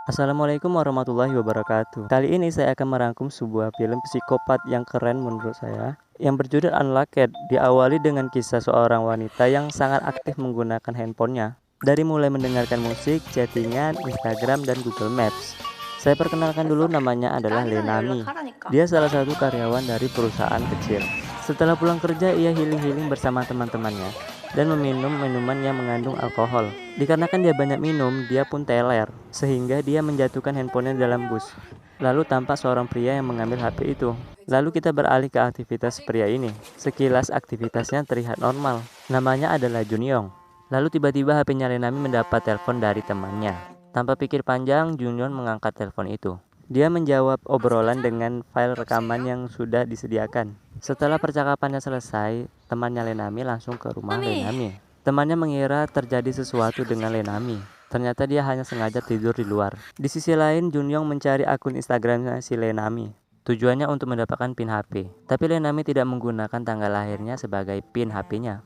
Assalamualaikum warahmatullahi wabarakatuh. Kali ini saya akan merangkum sebuah film psikopat yang keren menurut saya, yang berjudul Unlocked. Diawali dengan kisah seorang wanita yang sangat aktif menggunakan handphonenya, dari mulai mendengarkan musik, chattingan, Instagram, dan Google Maps. Saya perkenalkan dulu, namanya adalah Lenami. Dia salah satu karyawan dari perusahaan kecil. Setelah pulang kerja, ia healing-healing bersama teman-temannya dan meminum minuman yang mengandung alkohol. Dikarenakan dia banyak minum, dia pun teler, sehingga dia menjatuhkan handphonenya dalam bus. Lalu tampak seorang pria yang mengambil HP itu. Lalu kita beralih ke aktivitas pria ini. Sekilas aktivitasnya terlihat normal. Namanya adalah Junyong. Lalu tiba-tiba HP-nya Lenami mendapat telepon dari temannya. Tanpa pikir panjang, Junyong mengangkat telepon itu. Dia menjawab obrolan dengan file rekaman yang sudah disediakan. Setelah percakapannya selesai, temannya Lenami langsung ke rumah Lenami. Temannya mengira terjadi sesuatu dengan Lenami. Ternyata dia hanya sengaja tidur di luar. Di sisi lain, Junyong mencari akun Instagramnya si Lenami. Tujuannya untuk mendapatkan PIN HP. Tapi Lenami tidak menggunakan tanggal lahirnya sebagai PIN HP-nya.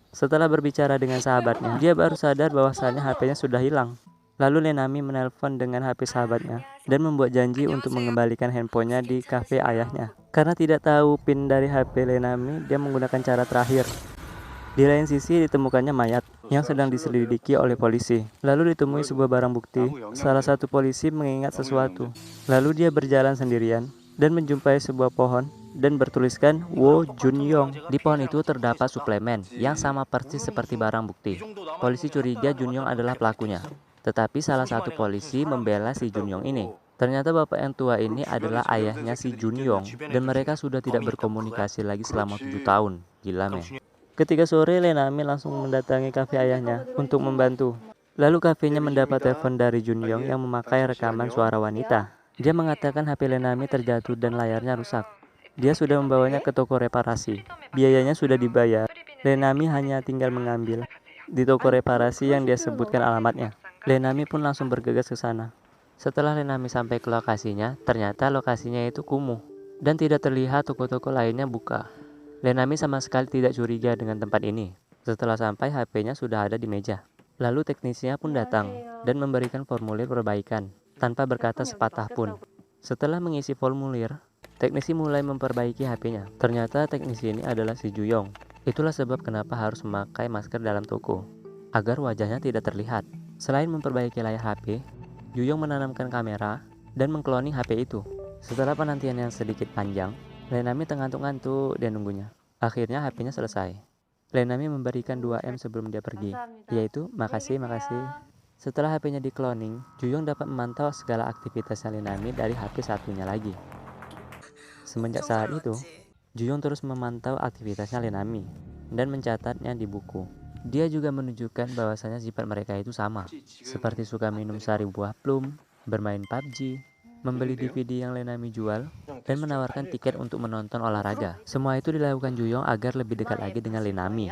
Setelah berbicara dengan sahabatnya, dia baru sadar bahwasannya HP-nya sudah hilang. Lalu Lenami menelpon dengan HP sahabatnya dan membuat janji untuk mengembalikan handphonenya di kafe ayahnya. Karena tidak tahu PIN dari HP Lenami, dia menggunakan cara terakhir. Di lain sisi ditemukannya mayat yang sedang diselidiki oleh polisi. Lalu ditemui sebuah barang bukti. Salah satu polisi mengingat sesuatu. Lalu dia berjalan sendirian dan menjumpai sebuah pohon dan bertuliskan Wo Junyong. Di pohon itu terdapat suplemen yang sama persis seperti barang bukti. Polisi curiga Junyong adalah pelakunya. Tetapi salah satu polisi membela si Junyong ini. Ternyata bapak yang tua ini adalah ayahnya si Junyong dan mereka sudah tidak berkomunikasi lagi selama 7 tahun. Gila men. Ketika sore, Lenami langsung mendatangi kafe ayahnya untuk membantu. Lalu kafenya mendapat telepon dari Junyong yang memakai rekaman suara wanita. Dia mengatakan HP Lenami terjatuh dan layarnya rusak. Dia sudah membawanya ke toko reparasi. Biayanya sudah dibayar. Lenami hanya tinggal mengambil di toko reparasi yang dia sebutkan alamatnya. Lenami pun langsung bergegas ke sana. Setelah Lenami sampai ke lokasinya, ternyata lokasinya itu kumuh dan tidak terlihat toko-toko lainnya buka. Lenami sama sekali tidak curiga dengan tempat ini. Setelah sampai, HP-nya sudah ada di meja. Lalu teknisnya pun datang dan memberikan formulir perbaikan tanpa berkata sepatah pun. Setelah mengisi formulir, teknisi mulai memperbaiki HP-nya. Ternyata teknisi ini adalah si Juyong. Itulah sebab kenapa harus memakai masker dalam toko, agar wajahnya tidak terlihat. Selain memperbaiki layar HP, Juyong menanamkan kamera dan mengkloning HP itu. Setelah penantian yang sedikit panjang, Lenami ngantuk-ngantuk dan nunggunya. Akhirnya HP-nya selesai. Lenami memberikan 2M sebelum dia pergi, yaitu makasih. Setelah HP-nya dikloning, Juyong dapat memantau segala aktivitasnya Lenami dari HP satunya lagi. Semenjak saat itu, Juyong terus memantau aktivitasnya Lenami dan mencatatnya di buku. Dia juga menunjukkan bahwasanya sifat mereka itu sama, seperti suka minum sari buah plum, bermain PUBG, membeli DVD yang Lenami jual, dan menawarkan tiket untuk menonton olahraga. Semua itu dilakukan Juyong agar lebih dekat lagi dengan Lenami.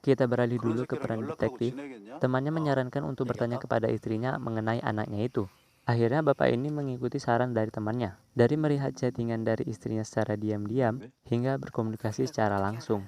Kita beralih dulu ke peran detektif. Temannya menyarankan untuk bertanya kepada istrinya mengenai anaknya itu. Akhirnya bapak ini mengikuti saran dari temannya. Dari melihat chattingan dari istrinya secara diam-diam hingga berkomunikasi secara langsung.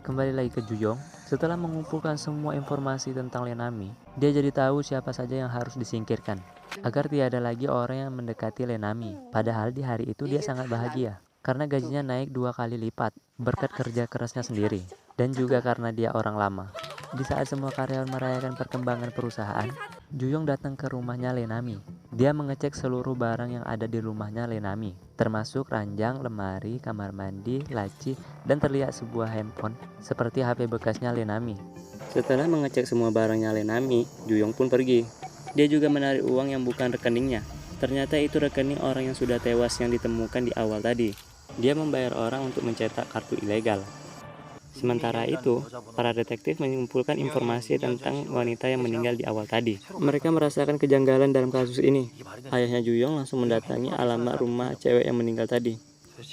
Kembali lagi ke Juyong. Setelah mengumpulkan semua informasi tentang Lenami, dia jadi tahu siapa saja yang harus disingkirkan agar tiada lagi orang yang mendekati Lenami. Padahal di hari itu dia sangat bahagia karena gajinya naik 2 kali lipat berkat kerja kerasnya sendiri dan juga karena dia orang lama. Di saat semua karyawan merayakan perkembangan perusahaan, Juyong datang ke rumahnya Lenami. Dia mengecek seluruh barang yang ada di rumahnya Lenami, termasuk ranjang, lemari, kamar mandi, laci, dan terlihat sebuah handphone seperti HP bekasnya Lenami. Setelah mengecek semua barangnya Lenami, Juyong pun pergi. Dia juga menarik uang yang bukan rekeningnya. Ternyata itu rekening orang yang sudah tewas yang ditemukan di awal tadi. Dia membayar orang untuk mencetak kartu ilegal. Sementara itu, para detektif mengumpulkan informasi tentang wanita yang meninggal di awal tadi. Mereka merasakan kejanggalan dalam kasus ini. Ayahnya Juyong langsung mendatangi alamat rumah cewek yang meninggal tadi,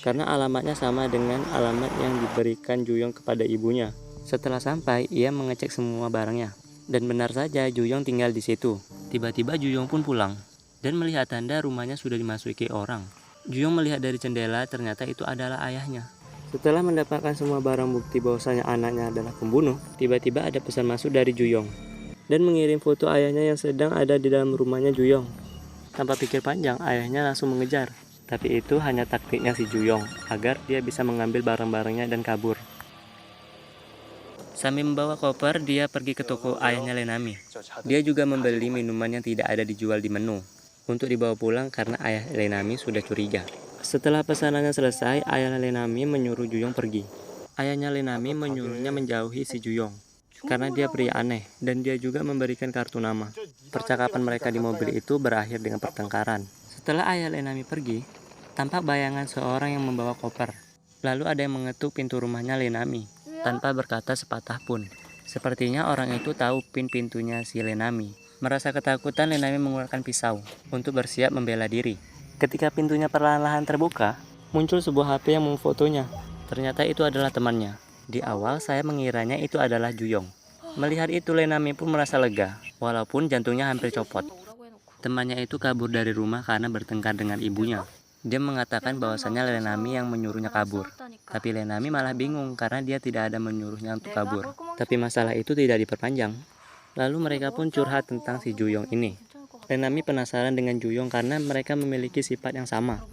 karena alamatnya sama dengan alamat yang diberikan Juyong kepada ibunya. Setelah sampai, ia mengecek semua barangnya. Dan benar saja Juyong tinggal di situ. Tiba-tiba Juyong pun pulang dan melihat tanda rumahnya sudah dimasuki orang. Juyong melihat dari jendela, ternyata itu adalah ayahnya. Setelah mendapatkan semua barang bukti bahwasanya anaknya adalah pembunuh, tiba-tiba ada pesan masuk dari Juyong dan mengirim foto ayahnya yang sedang ada di dalam rumahnya Juyong. Tanpa pikir panjang, ayahnya langsung mengejar. Tapi itu hanya taktiknya si Juyong, agar dia bisa mengambil barang-barangnya dan kabur. Sambil membawa koper, dia pergi ke toko ayahnya Lenami. Dia juga membeli minuman yang tidak ada dijual di menu, untuk dibawa pulang karena ayah Lenami sudah curiga. Setelah pesanannya selesai, ayah Lenami menyuruh Juyong pergi. Ayahnya Lenami menyuruhnya menjauhi si Juyong, karena dia pria aneh, dan dia juga memberikan kartu nama. Percakapan mereka di mobil itu berakhir dengan pertengkaran. Setelah ayah Lenami pergi, tampak bayangan seorang yang membawa koper. Lalu ada yang mengetuk pintu rumahnya Lenami, tanpa berkata sepatah pun. Sepertinya orang itu tahu pin pintunya si Lenami. Merasa ketakutan, Lenami mengeluarkan pisau untuk bersiap membela diri. Ketika pintunya perlahan-lahan terbuka, muncul sebuah HP yang memfotonya. Ternyata itu adalah temannya. Di awal saya mengiranya itu adalah Juyong. Melihat itu, Lenami pun merasa lega, walaupun jantungnya hampir copot. Temannya itu kabur dari rumah karena bertengkar dengan ibunya. Dia mengatakan bahwasannya Lenami yang menyuruhnya kabur. Tapi Lenami malah bingung karena dia tidak ada menyuruhnya untuk kabur. Tapi masalah itu tidak diperpanjang. Lalu mereka pun curhat tentang si Juyong ini. Lenami penasaran dengan Juyong karena mereka memiliki sifat yang sama.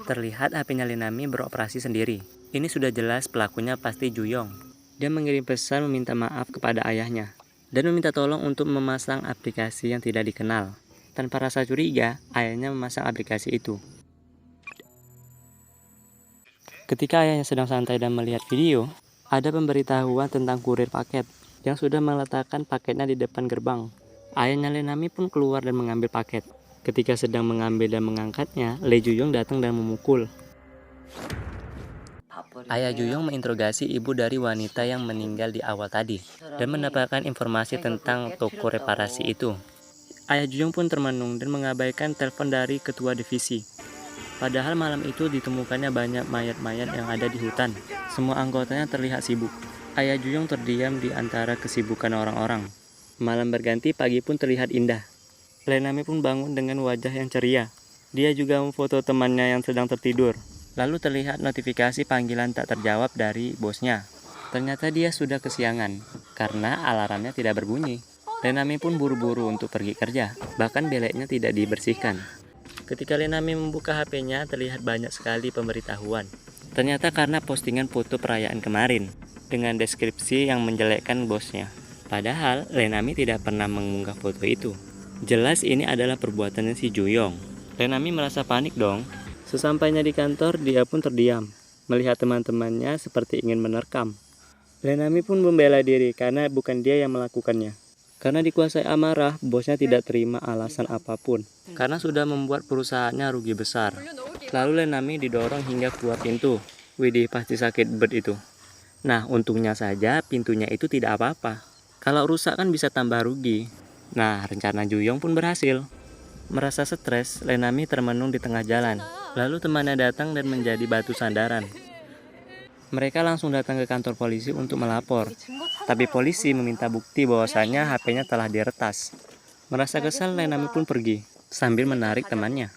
Terlihat HP-nya Lenami beroperasi sendiri. Ini sudah jelas pelakunya pasti Juyong. Dia mengirim pesan meminta maaf kepada ayahnya dan meminta tolong untuk memasang aplikasi yang tidak dikenal. Tanpa rasa curiga, ayahnya memasang aplikasi itu. Ketika ayahnya sedang santai dan melihat video, ada pemberitahuan tentang kurir paket yang sudah meletakkan paketnya di depan gerbang. Ayahnya Lenami pun keluar dan mengambil paket. Ketika sedang mengambil dan mengangkatnya, Lee Juyong datang dan memukul. Ayah Juyong menginterogasi ibu dari wanita yang meninggal di awal tadi dan mendapatkan informasi tentang toko reparasi itu. Ayah Juyong pun termenung dan mengabaikan telepon dari ketua divisi. Padahal malam itu ditemukannya banyak mayat-mayat yang ada di hutan. Semua anggotanya terlihat sibuk. Ayah Juyong terdiam di antara kesibukan orang-orang. Malam berganti, pagi pun terlihat indah. Lenami pun bangun dengan wajah yang ceria. Dia juga memfoto temannya yang sedang tertidur. Lalu terlihat notifikasi panggilan tak terjawab dari bosnya. Ternyata dia sudah kesiangan, karena alarmnya tidak berbunyi. Lenami pun buru-buru untuk pergi kerja, bahkan beleknya tidak dibersihkan. Ketika Lenami membuka HP-nya, terlihat banyak sekali pemberitahuan. Ternyata karena postingan foto perayaan kemarin, dengan deskripsi yang menjelekkan bosnya. Padahal, Lenami tidak pernah mengunggah foto itu. Jelas ini adalah perbuatannya si Juyong. Lenami merasa panik dong. Sesampainya di kantor, dia pun terdiam, melihat teman-temannya seperti ingin menerkam. Lenami pun membela diri karena bukan dia yang melakukannya. Karena dikuasai amarah, bosnya tidak terima alasan apapun. Karena sudah membuat perusahaannya rugi besar. Lalu Lenami didorong hingga keluar pintu. Widih, pasti sakit bet itu. Nah, untungnya saja pintunya itu tidak apa-apa. Kalau rusak kan bisa tambah rugi. Nah, rencana Juyong pun berhasil. Merasa stres, Lenami termenung di tengah jalan. Lalu temannya datang dan menjadi batu sandaran. Mereka langsung datang ke kantor polisi untuk melapor. Tapi polisi meminta bukti bahwasannya HP-nya telah diretas. Merasa kesal, Lenami pun pergi, sambil menarik temannya.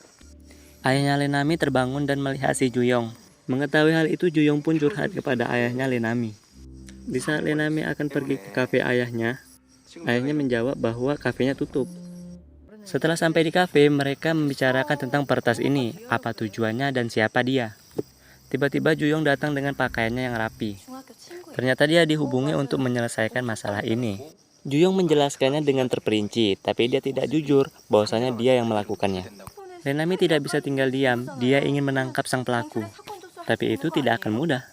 Ayahnya Lenami terbangun dan melihat si Juyong. Mengetahui hal itu, Juyong pun curhat kepada ayahnya Lenami. Di saat Lenami akan pergi ke kafe ayahnya menjawab bahwa kafenya tutup. Setelah sampai di kafe, mereka membicarakan tentang peretas ini, apa tujuannya dan siapa dia. Tiba-tiba Juyong datang dengan pakaiannya yang rapi. Ternyata dia dihubungi untuk menyelesaikan masalah ini. Juyong menjelaskannya dengan terperinci, tapi dia tidak jujur bahwasanya dia yang melakukannya. Lenami tidak bisa tinggal diam, dia ingin menangkap sang pelaku. Tapi itu tidak akan mudah.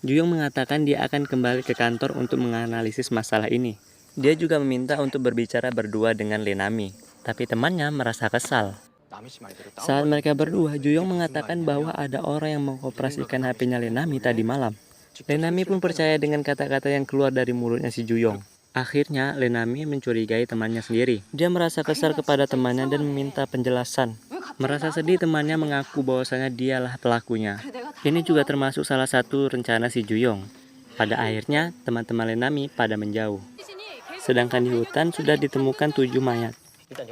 Juyong mengatakan dia akan kembali ke kantor untuk menganalisis masalah ini. Dia juga meminta untuk berbicara berdua dengan Lenami, tapi temannya merasa kesal. Saat mereka berdua, Juyong mengatakan bahwa ada orang yang mengoperasikan HP-nya Lenami tadi malam. Lenami pun percaya dengan kata-kata yang keluar dari mulutnya si Juyong. Akhirnya, Lenami mencurigai temannya sendiri. Dia merasa kesal kepada temannya dan meminta penjelasan. Merasa sedih, temannya mengaku bahwasanya dialah pelakunya. Ini juga termasuk salah satu rencana si Juyong. Pada akhirnya, teman-teman Lenami pada menjauh. Sedangkan di hutan sudah ditemukan 7 mayat.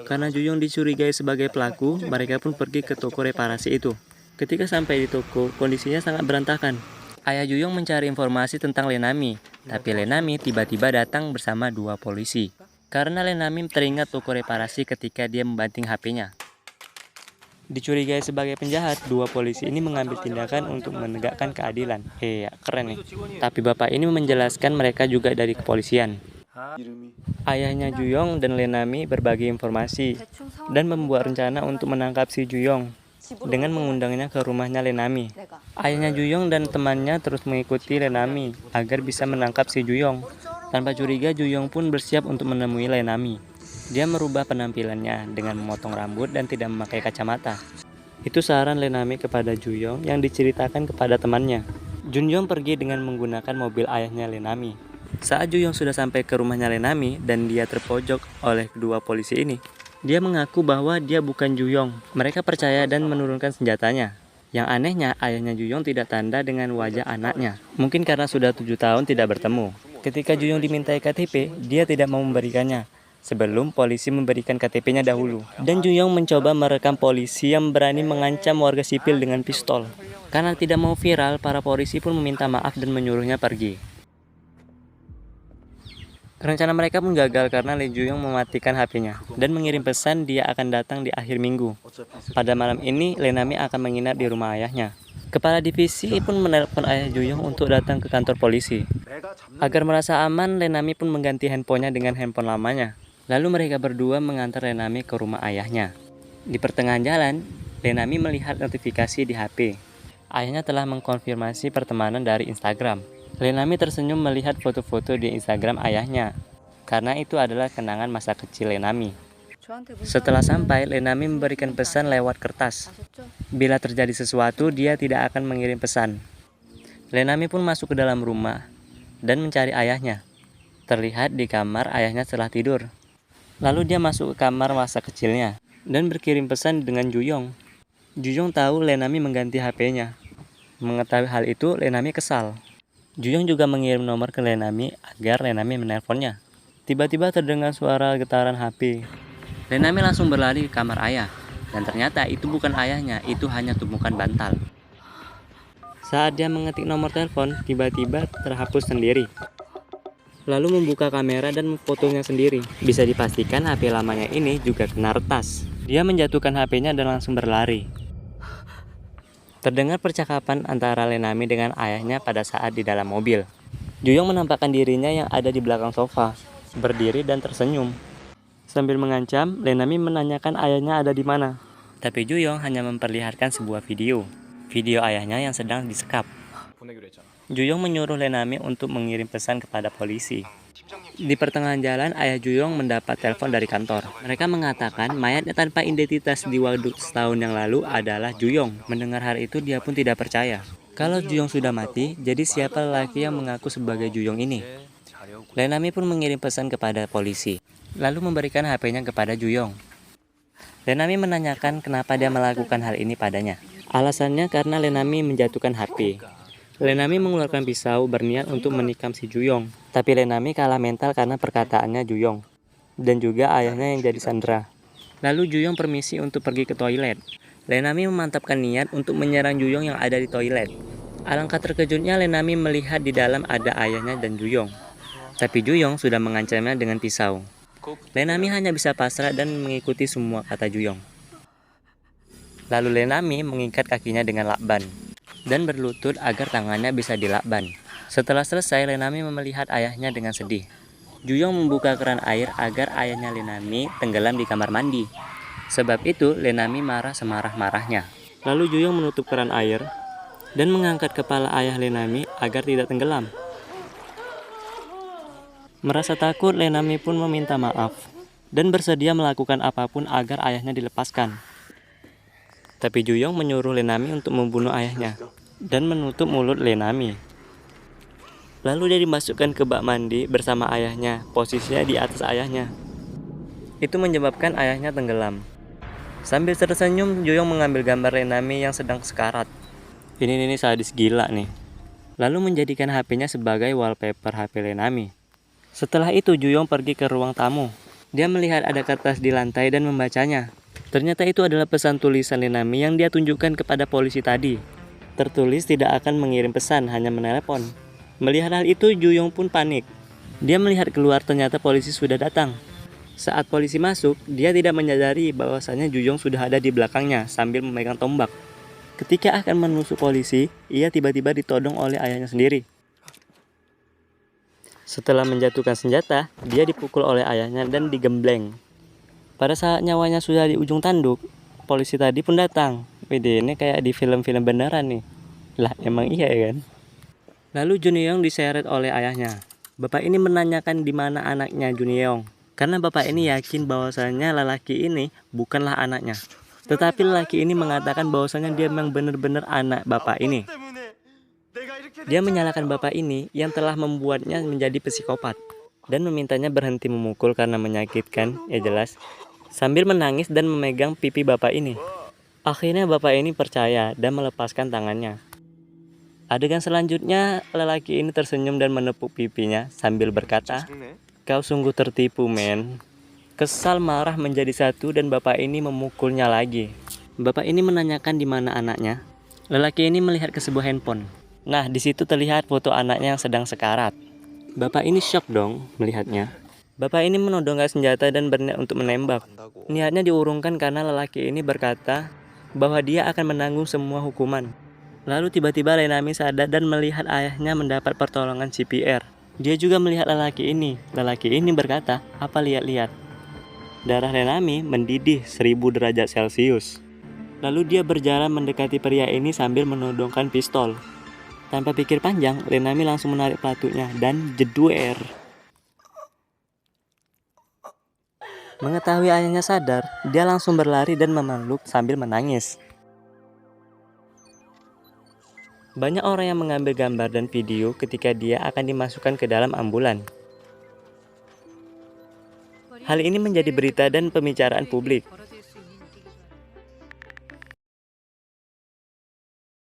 Karena Juyong dicurigai sebagai pelaku, mereka pun pergi ke toko reparasi itu. Ketika sampai di toko, kondisinya sangat berantakan. Ayah Juyong mencari informasi tentang Lenami, tapi Lenami tiba-tiba datang bersama 2 polisi. karena Lenami teringat toko reparasi ketika dia membanting HP-nya. Dicurigai sebagai penjahat, dua polisi ini mengambil tindakan untuk menegakkan keadilan. Keren nih. Tapi bapak ini menjelaskan mereka juga dari kepolisian. Ayahnya Juyong dan Lenami berbagi informasi dan membuat rencana untuk menangkap si Juyong dengan mengundangnya ke rumahnya Lenami. Ayahnya Juyong dan temannya terus mengikuti Lenami agar bisa menangkap si Juyong. Tanpa curiga, Juyong pun bersiap untuk menemui Lenami. Dia merubah penampilannya dengan memotong rambut dan tidak memakai kacamata. Itu saran Lenami kepada Juyong yang diceritakan kepada temannya. Junjong pergi dengan menggunakan mobil ayahnya Lenami. Saat Juyong sudah sampai ke rumahnya Lenami dan dia terpojok oleh kedua polisi ini, dia mengaku bahwa dia bukan Juyong. Mereka percaya dan menurunkan senjatanya. Yang anehnya, ayahnya Juyong tidak tanda dengan wajah anaknya. Mungkin karena sudah 7 tahun tidak bertemu. Ketika Juyong dimintai KTP, dia tidak mau memberikannya. Sebelum polisi memberikan KTP-nya dahulu. Dan Juyong mencoba merekam polisi yang berani mengancam warga sipil dengan pistol. Karena tidak mau viral, para polisi pun meminta maaf dan menyuruhnya pergi. Rencana mereka pun gagal karena Lee Juyong mematikan HP-nya dan mengirim pesan dia akan datang di akhir minggu. Pada malam ini, Lenami akan menginap di rumah ayahnya. Kepala divisi pun menelpon ayah Juyong untuk datang ke kantor polisi. Agar merasa aman, Lenami pun mengganti handphonenya dengan handphone lamanya. Lalu mereka berdua mengantar Lenami ke rumah ayahnya. Di pertengahan jalan, Lenami melihat notifikasi di HP. Ayahnya telah mengkonfirmasi pertemanan dari Instagram. Lenami tersenyum melihat foto-foto di Instagram ayahnya, karena itu adalah kenangan masa kecil Lenami. Setelah sampai, Lenami memberikan pesan lewat kertas. Bila terjadi sesuatu, dia tidak akan mengirim pesan. Lenami pun masuk ke dalam rumah dan mencari ayahnya. Terlihat di kamar ayahnya setelah tidur. Lalu dia masuk ke kamar masa kecilnya dan berkirim pesan dengan Juyong. Juyong tahu Lenami mengganti HP-nya. Mengetahui hal itu, Lenami kesal. Juyong juga mengirim nomor ke Lenami agar Lenami menelponnya. Tiba-tiba terdengar suara getaran HP. Lenami langsung berlari ke kamar ayah. Dan ternyata itu bukan ayahnya, itu hanya tumpukan bantal. Saat dia mengetik nomor telepon, tiba-tiba terhapus sendiri. Lalu membuka kamera dan memfotonya sendiri. Bisa dipastikan HP lamanya ini juga kena retas. Dia menjatuhkan HP-nya dan langsung berlari. Terdengar percakapan antara Lenami dengan ayahnya pada saat di dalam mobil. Juyong menampakkan dirinya yang ada di belakang sofa, berdiri dan tersenyum. Sambil mengancam, Lenami menanyakan ayahnya ada di mana. Tapi Juyong hanya memperlihatkan sebuah video ayahnya yang sedang disekap. Juyong menyuruh Lenami untuk mengirim pesan kepada polisi. Di pertengahan jalan, ayah Juyong mendapat telepon dari kantor. Mereka mengatakan mayatnya tanpa identitas di waduk setahun yang lalu adalah Juyong. Mendengar hal itu, dia pun tidak percaya. Kalau Juyong sudah mati, jadi siapa lelaki yang mengaku sebagai Juyong ini? Lenami pun mengirim pesan kepada polisi, lalu memberikan HP-nya kepada Juyong. Lenami menanyakan kenapa dia melakukan hal ini padanya. Alasannya karena Lenami menjatuhkan HP. Lenami mengeluarkan pisau berniat untuk menikam si Juyong. Tapi Lenami kalah mental karena perkataannya Juyong. Dan juga ayahnya yang jadi sandera. Lalu Juyong permisi untuk pergi ke toilet. Lenami memantapkan niat untuk menyerang Juyong yang ada di toilet. Alangkah terkejutnya Lenami melihat di dalam ada ayahnya dan Juyong. Tapi Juyong sudah mengancamnya dengan pisau. Lenami hanya bisa pasrah dan mengikuti semua kata Juyong. Lalu Lenami mengikat kakinya dengan lakban dan berlutut agar tangannya bisa dilakban. Setelah selesai, Lenami melihat ayahnya dengan sedih. Juyong membuka keran air agar ayahnya Lenami tenggelam di kamar mandi. Sebab itu, Lenami marah semarah-marahnya. Lalu Juyong menutup keran air dan mengangkat kepala ayah Lenami agar tidak tenggelam. Merasa takut, Lenami pun meminta maaf dan bersedia melakukan apapun agar ayahnya dilepaskan. Tapi Juyong menyuruh Lenami untuk membunuh ayahnya dan menutup mulut Lenami. Lalu dia dimasukkan ke bak mandi bersama ayahnya, posisinya di atas ayahnya. Itu menyebabkan ayahnya tenggelam. Sambil tersenyum, Juyong mengambil gambar Lenami yang sedang sekarat. Ini sadis gila nih. Lalu menjadikan HP-nya sebagai wallpaper HP Lenami. Setelah itu Juyong pergi ke ruang tamu. Dia melihat ada kertas di lantai dan membacanya. Ternyata itu adalah pesan tulisan Lenami yang dia tunjukkan kepada polisi tadi. Tertulis tidak akan mengirim pesan, hanya menelepon. Melihat hal itu, Juyong pun panik. Dia melihat keluar, ternyata polisi sudah datang. Saat polisi masuk, dia tidak menyadari bahwasannya Juyong sudah ada di belakangnya sambil memegang tombak. Ketika akan menusuk polisi, ia tiba-tiba ditodong oleh ayahnya sendiri. Setelah menjatuhkan senjata, dia dipukul oleh ayahnya dan digembleng. Pada saat nyawanya sudah di ujung tanduk, polisi tadi pun datang. Wede, ini kayak di film-film beneran nih. Lah, emang iya ya kan? Lalu Junyoung diseret oleh ayahnya. Bapak ini menanyakan di mana anaknya Junyoung. Karena bapak ini yakin bahwasannya lelaki ini bukanlah anaknya. Tetapi lelaki ini mengatakan bahwasannya dia memang benar-benar anak bapak ini. Dia menyalahkan bapak ini yang telah membuatnya menjadi psikopat dan memintanya berhenti memukul karena menyakitkan, ya jelas, sambil menangis dan memegang pipi bapak ini. Akhirnya bapak ini percaya dan melepaskan tangannya. Adegan selanjutnya, lelaki ini tersenyum dan menepuk pipinya sambil berkata, "Kau sungguh tertipu, men." Kesal marah menjadi satu dan bapak ini memukulnya lagi. Bapak ini menanyakan di mana anaknya. Lelaki ini melihat ke sebuah handphone. Nah, di situ terlihat foto anaknya yang sedang sekarat. Bapak ini shock dong melihatnya. Bapak ini menodongkan senjata dan berniat untuk menembak. Niatnya diurungkan karena lelaki ini berkata bahwa dia akan menanggung semua hukuman. Lalu tiba-tiba Renami sadar dan melihat ayahnya mendapat pertolongan CPR. Dia juga melihat lelaki ini. Lelaki ini berkata, "Apa lihat-lihat?" Darah Renami mendidih 1000 derajat Celcius. Lalu dia berjalan mendekati pria ini sambil menodongkan pistol. Tanpa pikir panjang, Renami langsung menarik pelatutnya dan jeduer. Mengetahui ayahnya sadar, dia langsung berlari dan memeluk sambil menangis. Banyak orang yang mengambil gambar dan video ketika dia akan dimasukkan ke dalam ambulan. Hal ini menjadi berita dan pembicaraan publik.